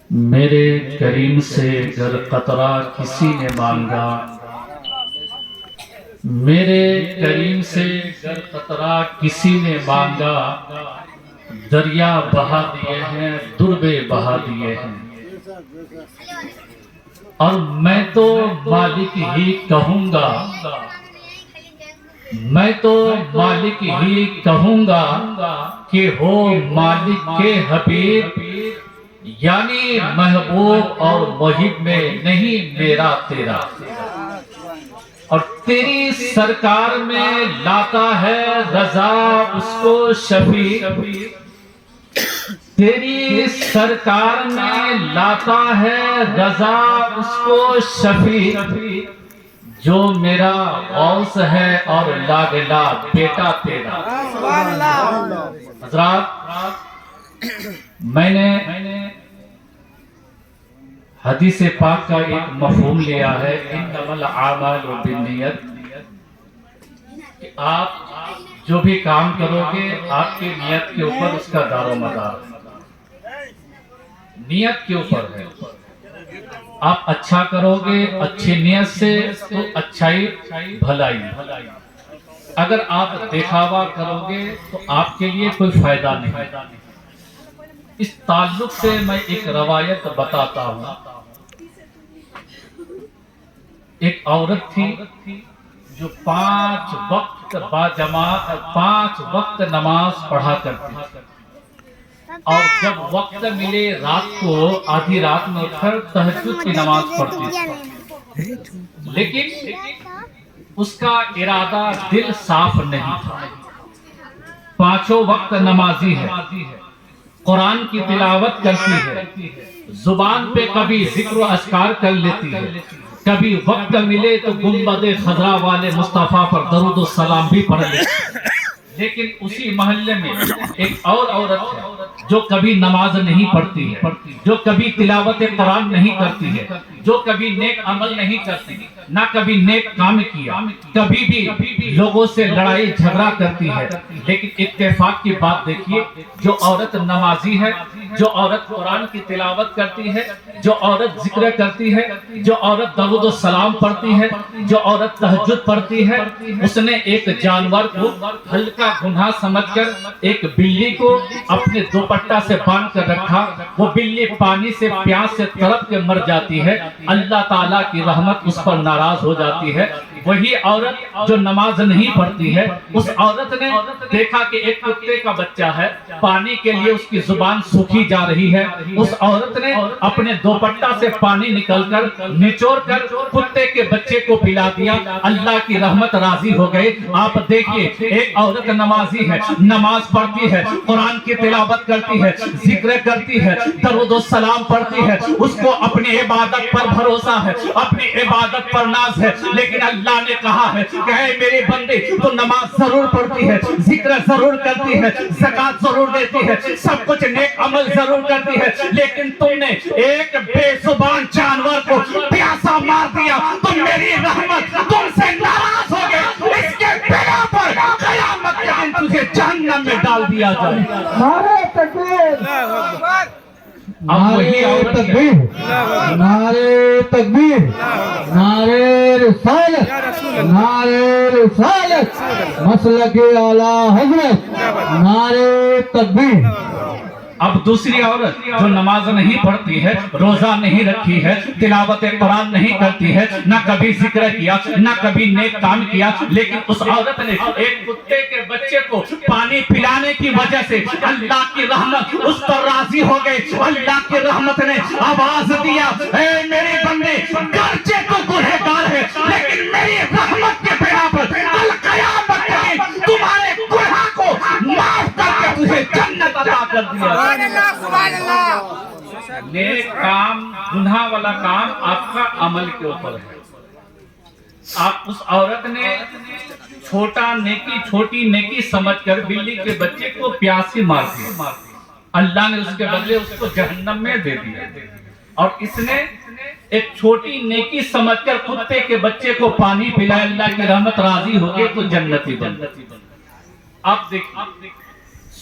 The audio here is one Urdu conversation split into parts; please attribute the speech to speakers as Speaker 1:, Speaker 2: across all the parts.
Speaker 1: میرے کریم سے گر قطرہ کسی نے مانگا، میرے کریم سے گر قطرہ کسی نے مانگا، دریا بہا دیے ہیں، دربے بہا دیے ہیں، اور میں تو مالک ہی کہوں گا، میں تو مالک ہی کہوں گا کہ ہو مالک کے حبیب، یعنی محبوب اور محب میں نہیں میرا تیرا، اور تیری سرکار میں لاتا ہے رضا اس کو شفیع، تیری سرکار میں لاتا ہے رضا اس کو شفیع، جو میرا غوث ہے اور لاگلا بیٹا تیرا۔ حضرات، میں نے حدیث پاک کا ایک مفہوم لیا ہے، انما الاعمال بالنیت، کہ آپ جو بھی کام کرو گے آپ کی نیت کے اوپر اس کا دار و مدار ہے، نیت کے اوپر ہے۔ آپ اچھا کرو گے اچھی نیت سے تو اچھائی بھلائی، اگر آپ دکھاوا کرو گے تو آپ کے لیے کوئی فائدہ نہیں۔ اس تعلق سے میں ایک روایت بتاتا ہوں۔ ایک عورت تھی جو 5 وقت باجماعت 5 وقت نماز پڑھا کرتی، اور جب وقت ملے رات کو آدھی رات میں اٹھ کر تہجد کی نماز پڑھتی تھی، لیکن اس کا ارادہ دل صاف نہیں تھا۔ 5 وقت نمازی ہے، قرآن کی تلاوت کرتی ہے، زبان پہ کبھی ذکر و اذکار کر لیتی ہے، کبھی وقت ملے تو گنبد خضرا والے مصطفیٰ پر درود و سلام بھی پڑھ لیتی ہے، لیکن اسی محلے میں ایک اور عورت ہے جو کبھی نماز نہیں پڑھتی ہے، جو کبھی تلاوت قرآن نہیں کرتی ہے، جو کبھی نیک عمل نہیں کرتی، نہ کبھی نیک کام کیا، کبھی بھی لوگوں سے لڑائی جھگڑا کرتی ہے، لیکن اتفاق کی بات دیکھیے، جو عورت نمازی ہے، جو عورت قرآن کی تلاوت کرتی ہے، جو عورت ذکر کرتی ہے، جو عورت درود و سلام پڑھتی ہے، جو عورت تہجد پڑھتی ہے، اس نے ایک جانور کو ہلکا گناہ سمجھ کر ایک بلی کو اپنے دوپٹہ سے باندھ کر رکھا، وہ بلی پانی سے پیاس سے تڑپ کے مر جاتی ہے، اللہ تعالیٰ کی رحمت اس پر ناراض ہو جاتی ہے۔ وہی عورت جو نماز نہیں پڑھتی ہے، اس عورت نے دیکھا کہ ایک کتے کا بچہ ہے، پانی کے لیے اس کی زبان سوکھی جا رہی ہے، اس عورت نے اپنے دوپٹہ سے پانی نکل کر نچوڑ کر کتے کے بچے کو پلا دیا، اللہ کی رحمت راضی ہو گئی۔ آپ دیکھیے، ایک عورت نمازی ہے، نماز پڑھتی ہے، قرآن کی تلاوت کرتی ہے، ذکر کرتی ہے، درود و سلام پڑھتی ہے، اس کو اپنی عبادت پر بھروسہ ہے، اپنی عبادت پر ناز ہے، لیکن اللہ نے کہا ہے کہ اے میرے بندے، تو نماز ضرور پڑھتی ہے، ذکر ضرور کرتی ہے، زکوٰۃ ضرور دیتی ہے، سب کچھ نیک عمل ضرور کرتی ہے، لیکن تم نے ایک بے زبان جانور کو پیاسا مار دیا تو میری رحمت تم سے ناراض ہو گئی، اس کے بنا پر قیامت کے دن تجھے جہنم میں ڈال دیا جائے۔
Speaker 2: نعرہ تکبیر، نعرہ تکبیر، نعرہ تکبیر، نعرہ رسالت، نعرہ رسالت، مسلک اعلیٰ حضرت، نعرہ تکبیر۔
Speaker 1: اب دوسری عورت جو نماز نہیں پڑھتی ہے، روزہ نہیں رکھی ہے، تلاوت قرآن نہیں کرتی ہے، نہ کبھی ذکر کیا، نہ کبھی نیک کام کیا، لیکن اس عورت نے ایک کتے کے بچے کو پانی پلانے کی وجہ سے اللہ کی رحمت اس پر راضی ہو گئی۔ اللہ کی رحمت نے آواز دیا، اے میرے بندے، گرچہ تو گنہگار ہے لیکن میری رحمت کے بنا پر کل قیامت کے دن تمہارے گناہ کو معاف کر کے تجھے جنت عطا کر دیا۔ نیک کام، گناہ والا کام آپ کا عمل کے اوپر ہے۔ آپ اس عورت نے چھوٹی نیکی سمجھ کر بلی کے بچے کو پیاس ہی مار دیا، اللہ نے اس کے بدلے اس کو جہنم میں دے دیا، اور اس نے ایک چھوٹی نیکی سمجھ کر کتے کے بچے کو پانی پلایا، اللہ کی رحمت راضی ہو گئی تو جنتی بن۔ آپ دیکھیں،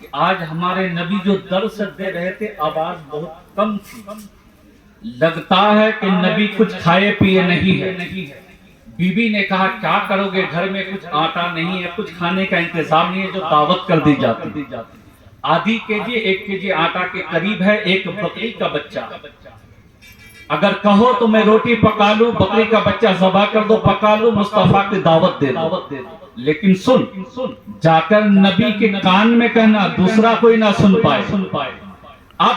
Speaker 1: کہ آج ہمارے نبی جو درس دے رہے تھے آواز بہت کم تھی، لگتا ہے کہ نبی کچھ کھائے پیے نہیں ہے۔ بی بی نے کہا کیا کرو گے، گھر میں کچھ آٹا نہیں ہے، کچھ کھانے کا انتظام نہیں ہے جو دعوت کر دی جاتی۔ آدھی کے جی 1 کیجی آٹا کے قریب ہے، ایک بکری کا بچہ، اگر کہو تو میں روٹی پکا لوں، بکری کا بچہ ذبح کر دو، پکا لوں، مصطفیٰ کی دعوت دے دو۔ لیکن سن، جا کر نبی کے کان میں کہنا، دوسرا کوئی نہ سن پائے۔ اب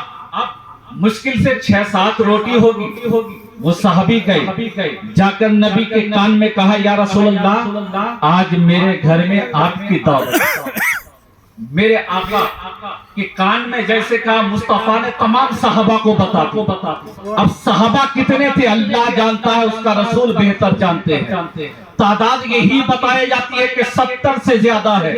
Speaker 1: مشکل سے 6-7 روٹی ہوگی، وہ صحابی گئے، جا کر نبی کے کان میں کہا یا رسول اللہ آج میرے گھر میں آپ کی دعوت۔ میرے آقا کے کان میں جیسے کہا، مصطفیٰ نے تمام صحابہ کو بتا۔ اب صحابہ کتنے تھے اللہ جانتا ہے، اس کا رسول بہتر جانتے ہیں۔ تعداد یہی بتائی جاتی ہے کہ 70 سے زیادہ ہے۔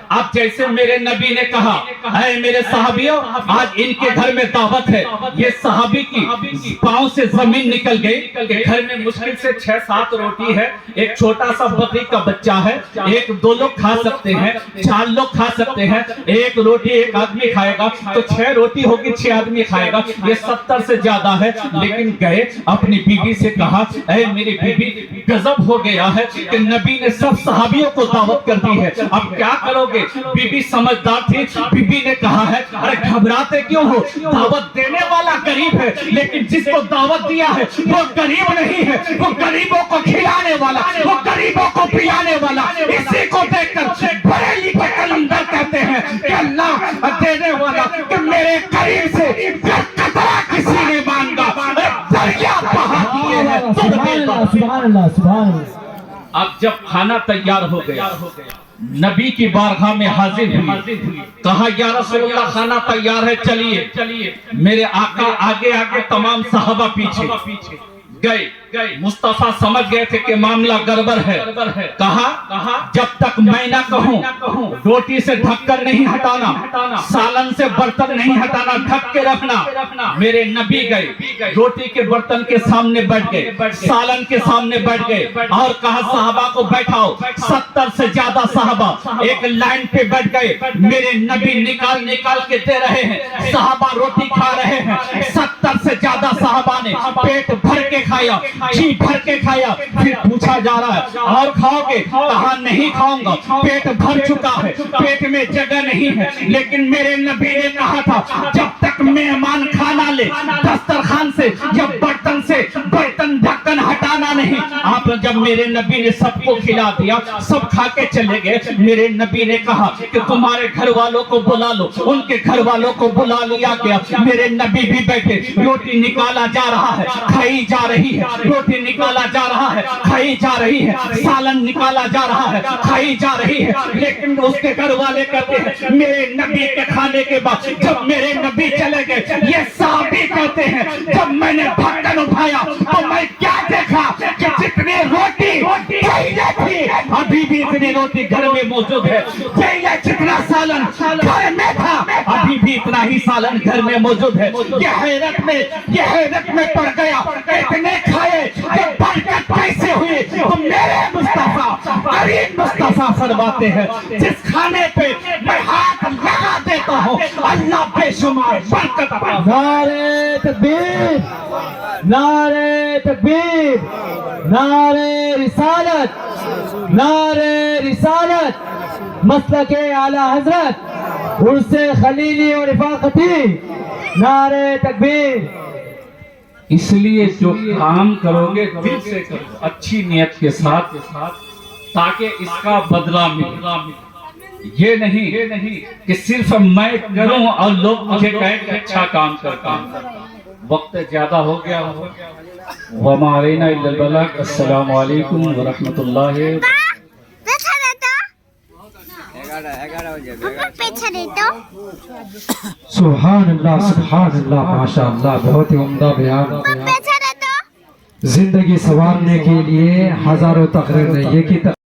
Speaker 1: اب جیسے میرے نبی نے کہا اے میرے صحابیوں آج ان کے گھر میں دعوت ہے، یہ صحابی کی پاؤں سے زمین نکل گئی کہ گھر میں مشکل سے 6-7 روٹی ہے، ایک چھوٹا سا بکری کا بچہ ہے، 1-2 لوگ کھا سکتے ہیں، 4 لوگ کھا سکتے ہیں، 1 روٹی 1 آدمی کھائے گا تو 6 روٹی ہوگی 6 آدمی کھائے گا، یہ 70 سے زیادہ ہے۔ لیکن گئے اپنی بیوی سے کہا اے میری بیوی غضب ہو گیا ہے کہ نبی نے سب صحابیوں کو دعوت کر دی ہے، اب کیا کرو گے؟ بی بی سمجھدار تھی، بی بی نے کہا ہے ارے گھبراتے کیوں ہو، دعوت دینے والا غریب ہے لیکن جس کو دعوت دیا ہے وہ غریب نہیں ہے، وہ غریبوں کو کھلانے والا، وہ غریبوں کو پلانے والا۔ اسی کو دیکھ کر بریلی کے کلندر کہتے ہیں کہ اللہ دینے والا، کہ میرے قریب سے قطرہ کسی نے مانگا دریا بہا دیے ہیں۔
Speaker 2: سبحان اللہ سبحان اللہ۔
Speaker 1: اب جب کھانا تیار ہو گیا، نبی کی بارگاہ میں حاضر ہوئی، کہا یا رسول اللہ کھانا تیار ہے، چلیے۔ میرے آقا آگے تمام صحابہ پیچھے گئے۔ مصطفیٰ سمجھ گئے تھے کہ معاملہ گڑبڑ ہے، کہا جب تک میں نہ کہوں روٹی سے ڈھکن نہیں ہٹانا، سالن سے برتن نہیں ہٹانا، ڈھک کے رکھنا۔ میرے نبی گئے، روٹی کے برتن کے سامنے بیٹھ گئے، سالن کے سامنے بیٹھ گئے اور کہا صحابہ کو بیٹھاؤ۔ 70 سے زیادہ صحابہ ایک لائن پہ بیٹھ گئے، میرے نبی نکال کے دے رہے ہیں، صحابہ روٹی کھا رہے ہیں۔ 70 سے زیادہ صحابہ نے پیٹ بھر کے کھایا، جی بھر کے کھایا۔ پھر پوچھا جا رہا ہے اور کھاؤ گے؟ کہا نہیں کھاؤں گا، پیٹ بھر چکا ہے، پیٹ میں جگہ نہیں ہے۔ لیکن میرے نبی نے کہا تھا جب تک مہمان کھانا لے دسترخوان سے یا برتن سے برتن ڈھکن ہٹانا نہیں۔ آپ جب میرے نبی نے سب کو کھلا دیا، سب کھا کے چلے گئے، میرے نبی نے کہا کہ تمہارے گھر والوں کو بلا لو۔ ان کے گھر والوں کو بلا لیا گیا، میرے نبی بھی بیٹھے، روٹی نکالا جا رہا ہے، کھائی جا رہی ہے، روٹی نکالا جا رہا ہے، کھائی جا رہی ہے، سالن نکالا جا رہا ہے، کھائی جا رہی ہے۔ لیکن اس کے گھر والے کہتے ہیں میرے نبی کے کھانے کے بعد جب میرے نبی چلے گئے، یہ صحابی کہتے ہیں جب میں نے ڈھکن اٹھایا تو میں کیا دیکھا کہ جتنی روٹی پہلے تھی ابھی بھی اتنی روٹی گھر میں موجود ہے، پہلے جتنا سالن گھر میں تھا ابھی بھی اتنا ہی سالن گھر میں موجود ہے۔ یہ حیرت میں پڑ گیا، اتنے کھائے کہ برکت کیسے ہوئی؟ تو میرے مصطفیٰ قریب مصطفیٰ فرماتے ہیں جس کھانے پہ میں ہاتھ لگا دیتا ہوں اللہ بے شمار برکت عطا۔
Speaker 2: نعرہ تکبیر، نعرہ تکبیر، نعرہ رسالت، نعرہ رسالت، مسلک اعلیٰ حضرت عرس خلیلی اور رفاقتی، نعرہ تکبیر۔
Speaker 1: اس لیے جو کام کرو گے دل سے کرو، اچھی نیت کے ساتھ، تاکہ اس کا بدلہ ملے۔ یہ نہیں کہ صرف میں کروں اور لوگ مجھے کہیں کہ اچھا کام کرتا ہوں۔ وقت زیادہ ہو گیا ہو، وما علینا الا البلاغ۔ السلام علیکم ورحمۃ اللہ۔
Speaker 2: سبحان اللہ سبحان اللہ، ماشاء اللہ، بہت ہی عمدہ بیان۔ زندگی سنوارنے کے لیے ہزاروں تقریر نہیں، یہ کی